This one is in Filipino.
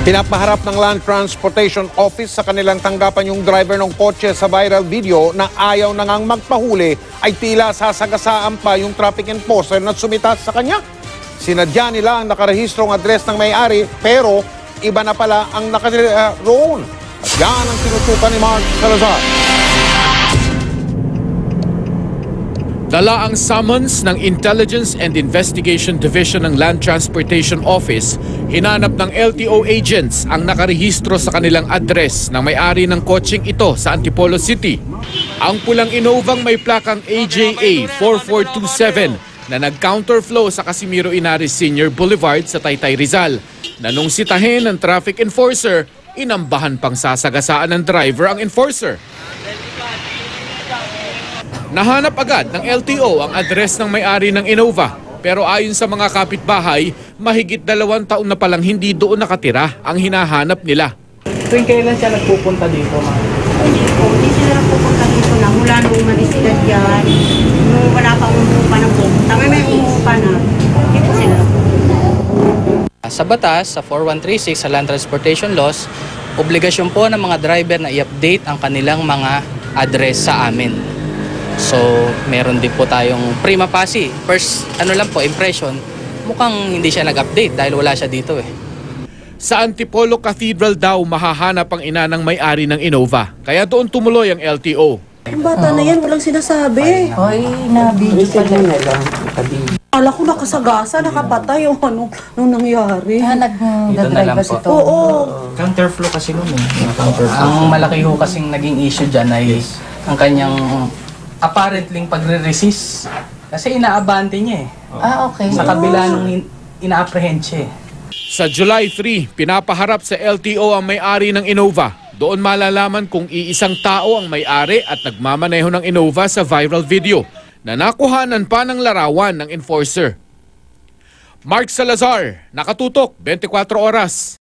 Pinapaharap ng Land Transportation Office sa kanilang tanggapan yung driver ng kotse sa viral video na ayaw na ngang magpahuli ay tila sasagasaan pa yung traffic enforcer na sumita sa kanya. Sinadya nila ang nakarehistrong address ng may-ari pero iba na pala ang nakaroon. At yan ang tinutukan ni Mark Salazar. Dala ang summons ng Intelligence and Investigation Division ng Land Transportation Office, hinanap ng LTO agents ang nakarehistro sa kanilang address ng may-ari ng kotseng ito sa Antipolo City. Ang pulang Innovang may plakang AJA 4427 na nag-counterflow sa Casimiro Inares Sr. Boulevard sa Taytay, Rizal, na nung sitahin ng traffic enforcer, inambahan pang sasagasaan ng driver ang enforcer. Nahanap agad ng LTO ang address ng may-ari ng Innova, pero ayon sa mga kapitbahay, mahigit 2 taon na palang hindi doon nakatira ang hinahanap nila. Tuwing kailan siya nagpupunta dito, ma'am? Hindi po, hindi sila nagpupunta dito na mula nung umalis sila dyan. Nung wala pa umuupa ng pupunta. May umuupa na, hindi po sila nagpupunta. Sa batas, sa 4136 sa Land Transportation Laws, obligasyon po ng mga driver na i-update ang kanilang mga address sa amin. So, meron din po tayong prima facie. First, impression, mukhang hindi siya nag-update dahil wala siya dito eh. Sa Antipolo Cathedral daw mahahanap ang ina ng may-ari ng Innova, kaya doon tumuloy ang LTO. Yung bata na yan, walang sinasabi. Ay, na-video pala. Akala ko nakasagasa, nakapatay yung nung nangyari. Nag-drive ito. Oo. Counterflow kasi noon eh. Ang malaki ho kasing naging issue dyan ay ang kanyang apparently pagre-resist. Kasi inaabante niya eh. Okay. Sa kabila nung ina-apprehend siya eh. Sa July 3, pinapaharap sa LTO ang may-ari ng Innova. Doon malalaman kung iisang tao ang may-ari at nagmamaneho ng Innova sa viral video na nakuhanan pa ng larawan ng enforcer. Mark Salazar, Nakatutok, 24 Oras.